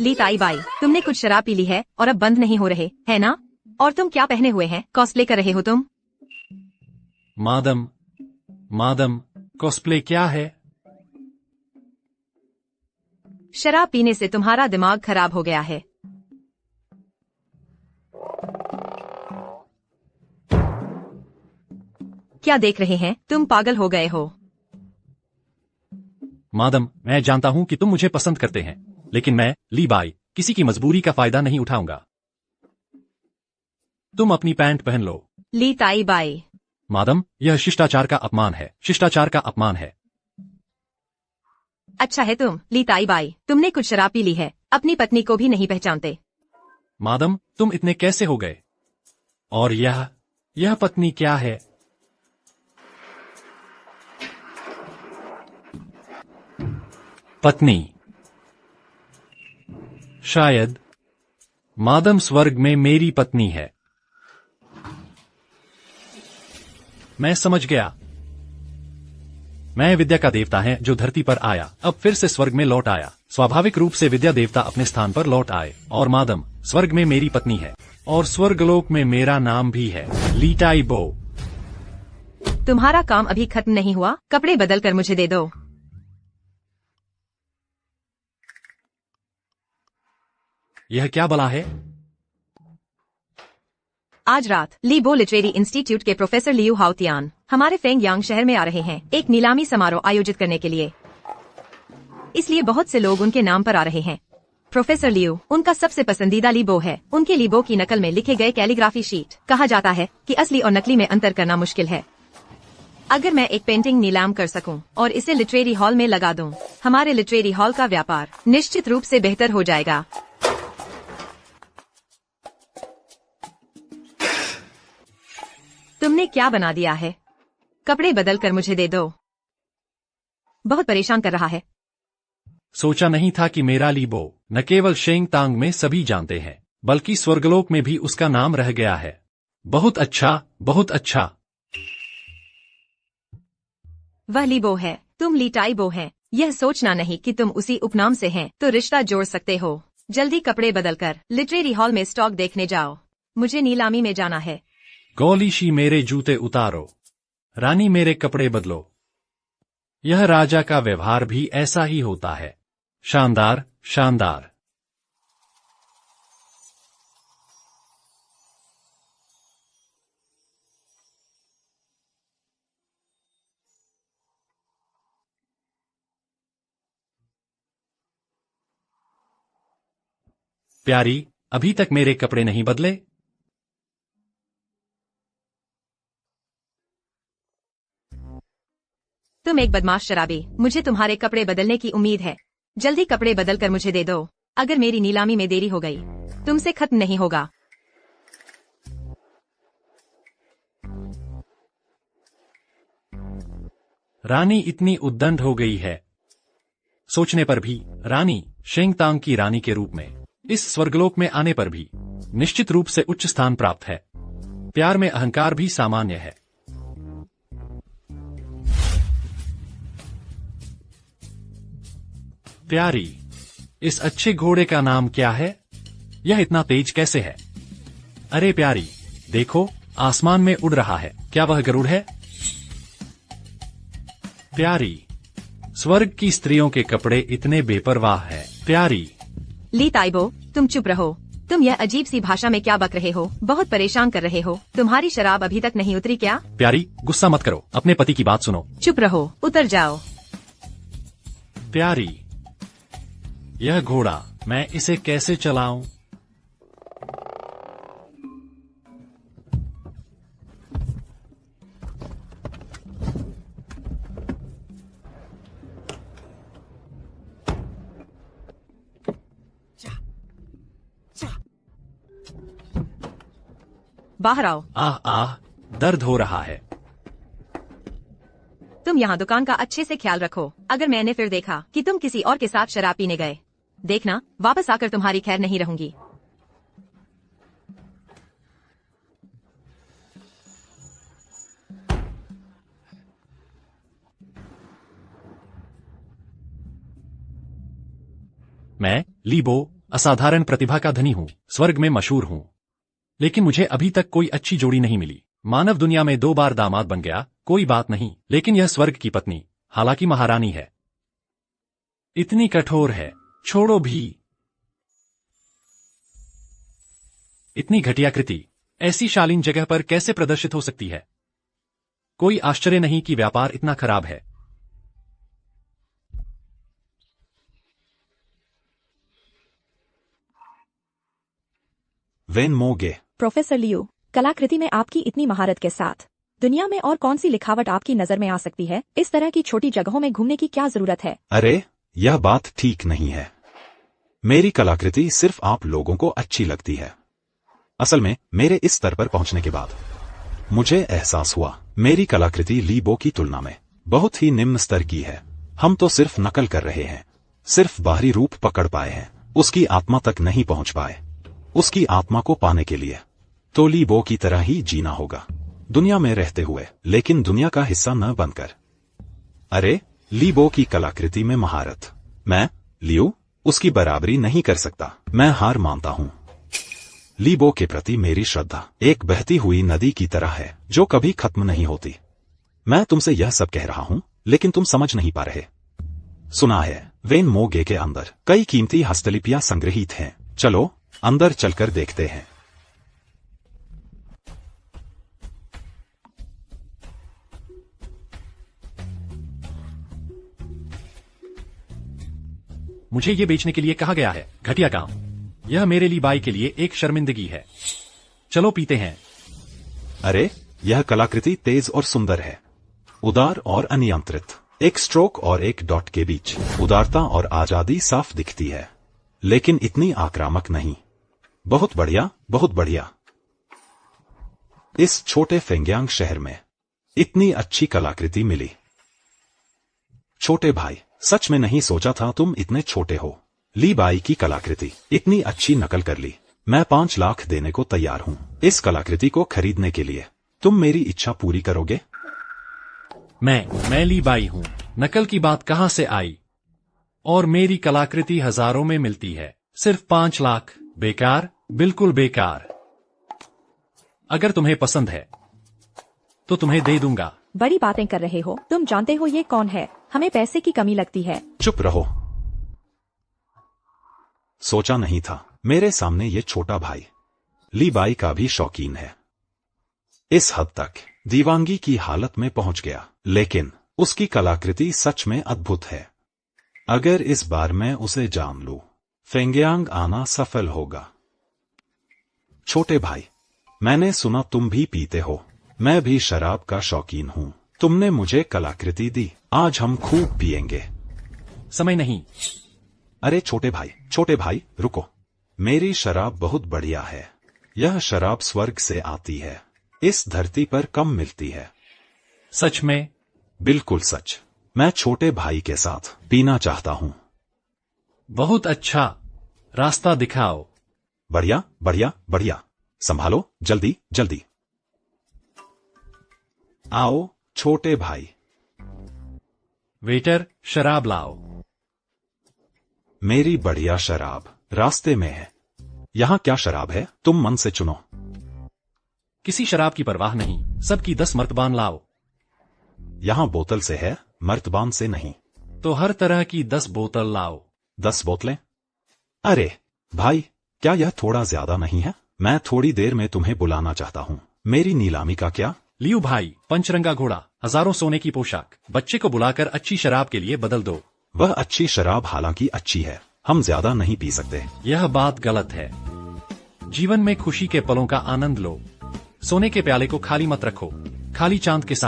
ली ताई बाई, तुमने कुछ शराब पी ली है और अब बंद नहीं हो रहे, है ना? और तुम क्या पहने हुए हैं? कॉस्प्ले कर रहे हो तुम? मादम, मादम, कॉस्प्ले क्या है? शराब पीने से तुम्हारा दिमाग खराब हो गया है। क्या देख रहे हैं? तुम पागल हो गए हो। मादम, मैं जानता हूं कि तुम मुझे पसंद करते हैं, लेकिन मैं, ली बाई, किसी की मजबूरी का फायदा नहीं उठाऊंगा। तुम अपनी पैंट पहन लो। ली ताई बाई, मादम, यह शिष्टाचार का अपमान है, शिष्टाचार का अपमान है। अच्छा है तुम, ली ताई बाई, तुमने कुछ शराब पी ली है, अपनी पत्नी को भी नहीं पहचानते। मादम, तुम इतने कैसे हो गए? और यह पत्नी क्या है? पत्नी, शायद मादम स्वर्ग में मेरी पत्नी है। मैं समझ गया। मैं विद्या का देवता है जो धरती पर आया, अब फिर से स्वर्ग में लौट आया। स्वाभाविक रूप से विद्या देवता अपने स्थान पर लौट आए, और मादम स्वर्ग में मेरी पत्नी है, और स्वर्गलोक में मेरा नाम भी है, ली ताई बो। तुम्हारा काम अभी खत्म नहीं हुआ, कपड़े बदल कर मुझे दे दो। यह क्या बला है? आज रात ली बो लिटरेरी इंस्टीट्यूट के प्रोफेसर लियू हाउतियान हमारे फेंग यांग शहर में आ रहे हैं एक नीलामी समारोह आयोजित करने के लिए। इसलिए बहुत से लोग उनके नाम पर आ रहे हैं। प्रोफेसर लियू उनका सबसे पसंदीदा लीबो है। उनके लीबो की नकल में लिखे गए कैलीग्राफी शीट। कहा जाता है कि असली और नकली में अंतर करना मुश्किल है। अगर मैं एक पेंटिंग नीलाम कर सकूं और इसे लिटरेरी हॉल में लगा दूं, हमारे लिटरेरी हॉल का व्यापार निश्चित रूप से बेहतर हो जाएगा। तुमने क्या बना दिया है? कपड़े बदल कर मुझे दे दो। बहुत परेशान कर रहा है। सोचा नहीं था कि मेरा लीबो न केवल शेंग तांग में सभी जानते हैं, बल्कि स्वर्गलोक में भी उसका नाम रह गया है। बहुत अच्छा, बहुत अच्छा। वह लीबो है, तुम लीटाई बो हैं। यह सोचना नहीं कि तुम उसी उपनाम से हैं तो रिश्ता जोड़ सकते हो। जल्दी कपड़े बदलकर लिटरेरी हॉल में स्टॉक देखने जाओ। मुझे नीलामी में जाना है। गौलीशी, मेरे जूते उतारो। रानी, मेरे कपड़े बदलो। यह राजा का व्यवहार भी ऐसा ही होता है। शानदार, शानदार। प्यारी, अभी तक मेरे कपड़े नहीं बदले? तुम एक बदमाश शराबी, मुझे तुम्हारे कपड़े बदलने की उम्मीद है। जल्दी कपड़े बदल कर मुझे दे दो। अगर मेरी नीलामी में देरी हो गई, तुमसे खत्म नहीं होगा। रानी इतनी उद्दंड हो गई है। सोचने पर भी रानी शेंगतांग की रानी के रूप में इस स्वर्गलोक में आने पर भी निश्चित रूप से उच्च स्थान प्राप्त है। प्यार में अहंकार भी सामान्य है। प्यारी, इस अच्छे घोड़े का नाम क्या है? यह इतना तेज कैसे है? अरे प्यारी, देखो, आसमान में उड़ रहा है। क्या वह गरुड़ है? प्यारी, स्वर्ग की स्त्रियों के कपड़े इतने बेपरवाह है। प्यारी, ली ताइबो, तुम चुप रहो। तुम यह अजीब सी भाषा में क्या बक रहे हो? बहुत परेशान कर रहे हो। तुम्हारी शराब अभी तक नहीं उतरी क्या? प्यारी, गुस्सा मत करो, अपने पति की बात सुनो। चुप रहो, उतर जाओ। प्यारी, यह घोड़ा, मैं इसे कैसे चलाऊं? बाहर आओ। आह आह, दर्द हो रहा है। तुम यहाँ दुकान का अच्छे से ख्याल रखो। अगर मैंने फिर देखा कि तुम किसी और के साथ शराब पीने गए, देखना, वापस आकर तुम्हारी खैर नहीं रहूंगी। मैं लीबो असाधारण प्रतिभा का धनी हूँ, स्वर्ग में मशहूर हूँ, लेकिन मुझे अभी तक कोई अच्छी जोड़ी नहीं मिली। मानव दुनिया में 2 बार दामाद बन गया, कोई बात नहीं, लेकिन यह स्वर्ग की पत्नी, हालांकि महारानी है, इतनी कठोर है, छोड़ो भी। इतनी घटिया कृति ऐसी शालीन जगह पर कैसे प्रदर्शित हो सकती है? कोई आश्चर्य नहीं कि व्यापार इतना खराब है। वेन मोगे। प्रोफेसर लियू, कलाकृति में आपकी इतनी महारत के साथ दुनिया में और कौन सी लिखावट आपकी नजर में आ सकती है? इस तरह की छोटी जगहों में घूमने की क्या जरूरत है? अरे, यह बात ठीक नहीं है। मेरी कलाकृति सिर्फ आप लोगों को अच्छी लगती है। असल में मेरे इस स्तर पर पहुंचने के बाद मुझे एहसास हुआ मेरी कलाकृति ली बो की तुलना में बहुत ही निम्न स्तर की है। हम तो सिर्फ नकल कर रहे हैं, सिर्फ बाहरी रूप पकड़ पाए हैं, उसकी आत्मा तक नहीं पहुंच पाए। उसकी आत्मा को पाने के लिए तो ली बो की तरह ही जीना होगा, दुनिया में रहते हुए, लेकिन दुनिया का हिस्सा न बनकर। अरे, ली बो की कलाकृति में महारत, मैं लियू उसकी बराबरी नहीं कर सकता। मैं हार मानता हूं। ली बो के प्रति मेरी श्रद्धा एक बहती हुई नदी की तरह है जो कभी खत्म नहीं होती। मैं तुमसे यह सब कह रहा हूं, लेकिन तुम समझ नहीं पा रहे। सुना है वेन मोगे के अंदर कई कीमती हस्तलिपियां संग्रहित हैं। चलो अंदर चलकर देखते हैं। मुझे ये बेचने के लिए कहा गया है, घटिया काम। यह मेरे ली बाई के लिए एक शर्मिंदगी है। चलो पीते हैं। अरे, यह कलाकृति तेज और सुंदर है, उदार और अनियंत्रित। एक स्ट्रोक और एक डॉट के बीच उदारता और आजादी साफ दिखती है, लेकिन इतनी आक्रामक नहीं। बहुत बढ़िया, बहुत बढ़िया। इस छोटे फेंग्यांग शहर में इतनी अच्छी कलाकृति मिली। छोटे भाई, सच में नहीं सोचा था तुम इतने छोटे हो। ली बाई की कलाकृति इतनी अच्छी नकल कर ली। मैं 5 लाख देने को तैयार हूं इस कलाकृति को खरीदने के लिए। तुम मेरी इच्छा पूरी करोगे? मैं ली बाई हूं। नकल की बात कहां से आई? और मेरी कलाकृति हजारों में मिलती है, सिर्फ 5 लाख? बेकार, बिल्कुल बेकार। अगर तुम्हें पसंद है तो तुम्हें दे दूंगा। बड़ी बातें कर रहे हो। तुम जानते हो ये कौन है? हमें पैसे की कमी लगती है। चुप रहो। सोचा नहीं था मेरे सामने ये छोटा भाई ली बाई का भी शौकीन है। इस हद तक दीवानगी की हालत में पहुंच गया, लेकिन उसकी कलाकृति सच में अद्भुत है। अगर इस बार मैं उसे जान लूं, फेंग्यांग आना सफल होगा। छोटे भाई, मैंने सुना तुम भी पीते हो। मैं भी शराब का शौकीन हूं। तुमने मुझे कलाकृति दी, आज हम खूब पिएंगे। समय नहीं। अरे छोटे भाई रुको। मेरी शराब बहुत बढ़िया है। यह शराब स्वर्ग से आती है, इस धरती पर कम मिलती है। सच में? बिल्कुल सच। मैं छोटे भाई के साथ पीना चाहता हूं। बहुत अच्छा, रास्ता दिखाओ। बढ़िया बढ़िया बढ़िया। संभालो, जल्दी जल्दी। आओ छोटे भाई। वेटर, शराब लाओ। मेरी बढ़िया शराब रास्ते में है। यहाँ क्या शराब है? तुम मन से चुनो। किसी शराब की परवाह नहीं, सबकी 10 मर्तबान लाओ। यहाँ बोतल से है, मर्तबान से नहीं। तो हर तरह की 10 बोतल लाओ। 10 बोतलें? अरे भाई, क्या यह थोड़ा ज्यादा नहीं है? मैं थोड़ी देर में तुम्हें बुलाना चाहता हूँ। मेरी नीलामी का क्या? लियू भाई, पंचरंगा घोड़ा, हजारों सोने की पोशाक, बच्चे को बुलाकर अच्छी शराब के लिए बदल दो। वह अच्छी शराब हालांकि अच्छी है, हम ज्यादा नहीं पी सकते। यह बात गलत है। जीवन में खुशी के पलों का आनंद लो। सोने के प्याले को खाली मत रखो, खाली चांद के साथ।